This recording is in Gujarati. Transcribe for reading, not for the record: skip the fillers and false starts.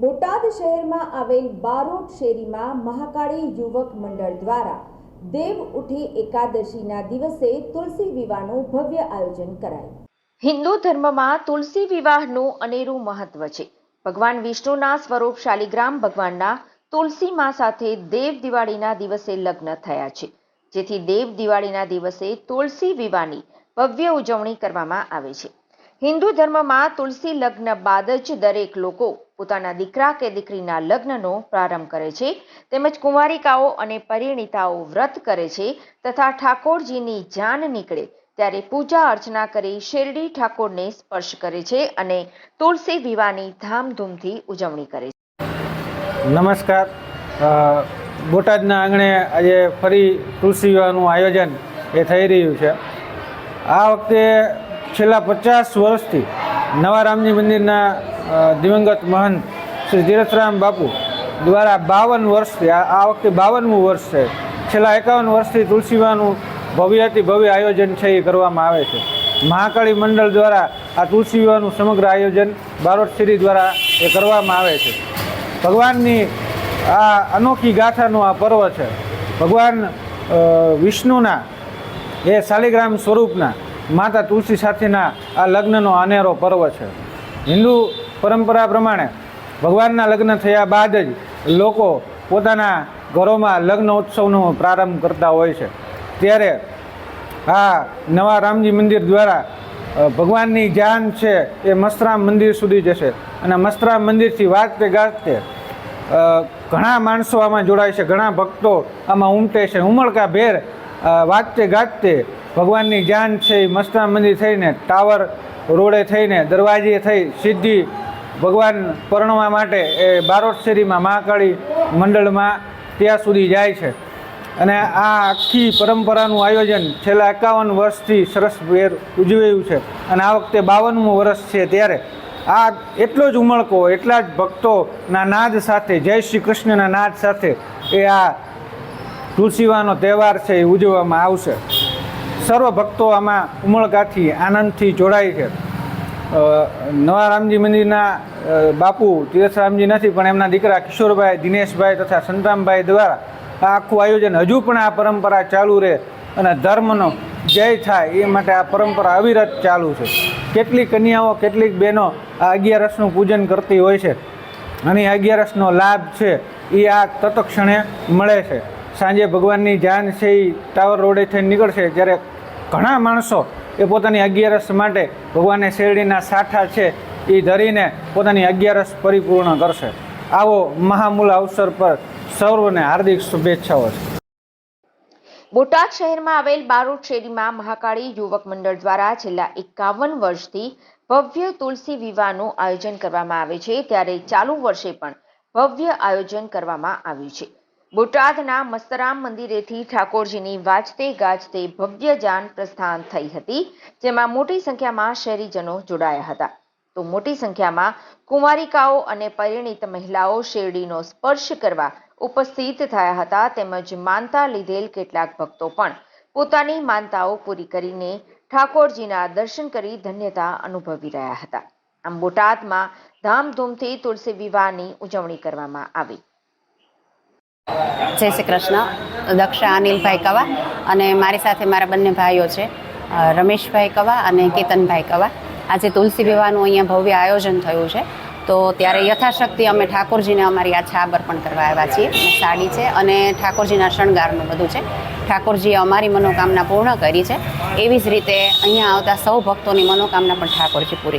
બોટાદ શહેરમાં આવેલ બારોટ શેરીમાં મહાકાળી યુવક મંડળ દ્વારા દેવ ઉઠી એકાદશીના દિવસે તુલસી વિવાહનું ભવ્ય આયોજન કરાયું। હિન્દુ ધર્મમાં તુલસી વિવાહનું અનેરું મહત્વ છે। ભગવાન વિષ્ણુના સ્વરૂપ શાલિગ્રામ ભગવાનના તુલસી માં સાથે દેવ દિવાળીના દિવસે લગ્ન થયા છે, જેથી દેવ દિવાળીના દિવસે તુલસી વિવાહની ભવ્ય ઉજવણી કરવામાં આવે છે। હિન્દુ ધર્મમાં તુલસી લગ્ન બાદ જ દરેક લોકો પોતાના દીકરા કે દીકરીના લગ્નનો પ્રારંભ કરે છે, તેમજ કુંવારિકાઓ અને પરિણીતાઓ વ્રત કરે છે તથા ઠાકોરજીની જાન નીકળે ત્યારે પૂજા અર્ચના કરી શેરડી ઠાકોરને સ્પર્શ કરે છે અને તુલસી વિવાહની ધામધૂમથી ઉજવણી કરે છે। નમસ્કાર, બોટાદના આંગણે આજે ફરી તુલસી વિવાહનું આયોજન એ થઈ રહ્યું છે। આ વખતે છેલ્લા 50 વર્ષથી નવા રામજી મંદિરના દિવંગત મહંત શ્રી તીરથરામ બાપુ દ્વારા 52 વર્ષથી આ વખતે 52મું વર્ષ છે। છેલ્લા 51 વર્ષથી તુલસી વિવાહનું ભવ્યથી ભવ્ય આયોજન છે એ કરવામાં આવે છે। મહાકાળી મંડળ દ્વારા આ તુલસી વિવાહનું સમગ્ર આયોજન બારોટ શેરી દ્વારા એ કરવામાં આવે છે। ભગવાનની આ અનોખી ગાથાનું આ પર્વ છે। ભગવાન વિષ્ણુના એ શાલિગ્રામ સ્વરૂપના માતા તુલસી સાથેના આ લગ્નનો અનેરો પર્વ છે। હિન્દુ પરંપરા પ્રમાણે ભગવાનના લગ્ન થયા બાદ જ લોકો પોતાના ઘરોમાં લગ્ન ઉત્સવનો પ્રારંભ કરતા હોય છે। ત્યારે આ નવા રામજી મંદિર દ્વારા ભગવાનની જાન છે એ મસ્તરામ મંદિર સુધી જશે અને મસ્તરામ મંદિરથી વાજતે ગાજતે ઘણા માણસો આમાં જોડાય છે, ઘણા ભક્તો આમાં ઉમટે છે। ઉમળકા ભેર વાજતે ગાજતે ભગવાનની જાન છે એ મસ્તરામ મંદિર થઈને ટાવર રોડે થઈને દરવાજે થઈ સીધી ભગવાન પરણવા માટે એ બારોટ શેરીમાં મહાકાળી મંડળમાં ત્યાં સુધી જાય છે। અને આ આખી પરંપરાનું આયોજન છેલ્લા 51 વર્ષથી સરસભેર ઉજવાયું છે અને આ વખતે 52મું વર્ષ છે। ત્યારે આ એટલો જ ઉમળકો, એટલા જ ભક્તોના નાદ સાથે, જય શ્રી કૃષ્ણના નાદ સાથે એ આ તુલસી વિવાહનો તહેવાર છે એ ઉજવવામાં આવશે। સર્વ ભક્તો આમાં ઉમળકાથી આનંદથી જોડાય છે। નવા રામજી મંદિરના બાપુ તીરથરામજી નથી, પણ એમના દીકરા કિશોરભાઈ, દિનેશભાઈ તથા સંતરામભાઈ દ્વારા આ આખું આયોજન હજુ પણ આ પરંપરા ચાલુ રહે અને ધર્મનો જય થાય એ માટે આ પરંપરા અવિરત ચાલુ છે। કેટલીક કન્યાઓ, કેટલીક બહેનો આ અગિયારસનું પૂજન કરતી હોય છે અને અગિયારસનો લાભ છે એ આ તત્ક્ષણે મળે છે। સાંજે ભગવાનની જાન છે એ ટાવર રોડે થઈને નીકળશે ત્યારે ઘણા માણસો એ પોતાની અગિયારસ માટે ભગવાનને શેરડીના સાઠા છે એ ધરીને પોતાની અગિયારસ પરિપૂર્ણ કરશે। આવો મહામૂલ અવસર પર સૌને હાર્દિક શુભેચ્છાઓ છે। બોટાદ શહેરમાં આવેલ બારોટ શેરીમાં મહાકાળી યુવક મંડળ દ્વારા છેલ્લા 51 વર્ષથી ભવ્ય તુલસી વિવાહનું આયોજન કરવામાં આવે છે, ત્યારે ચાલુ વર્ષે પણ ભવ્ય આયોજન કરવામાં આવ્યું છે। બોટાદના મસ્તરામ મંદિરેથી ઠાકોરજીની વાજતે ગાજતે ભવ્ય જાન પ્રસ્થાન થઈ હતી, જેમાં મોટી સંખ્યામાં શહેરીજનો જોડાયા હતા। તો મોટી સંખ્યામાં કુંવારિકાઓ અને પરિણીત મહિલાઓ શેરડીનો સ્પર્શ કરવા ઉપસ્થિત થયા હતા, તેમજ માનતા લીધેલ કેટલાક ભક્તો પણ પોતાની માનતાઓ પૂરી કરીને ઠાકોરજીના દર્શન કરી ધન્યતા અનુભવી રહ્યા હતા। આમ બોટાદમાં ધામધૂમથી તુલસી વિવાહની ઉજવણી કરવામાં આવી। જય શ્રી કૃષ્ણ। દક્ષા અનિલભાઈ કવા અને મારી સાથે મારા બંને ભાઈઓ છે, રમેશભાઈ કવા અને કેતનભાઈ કવા। આજે તુલસી વિવાહનું અહીંયા ભવ્ય આયોજન થયું છે, તો ત્યારે યથાશક્તિ અમે ઠાકોરજીને અમારી આ છાબ અર્પણ કરવા આવ્યા છીએ। સાડી છે અને ઠાકોરજીના શણગારનું બધું છે। ઠાકોરજીએ અમારી મનોકામના પૂર્ણ કરી છે, એવી જ રીતે અહીંયા આવતા સૌ ભક્તોની મનોકામના પણ ઠાકોરજી પૂરી કરે।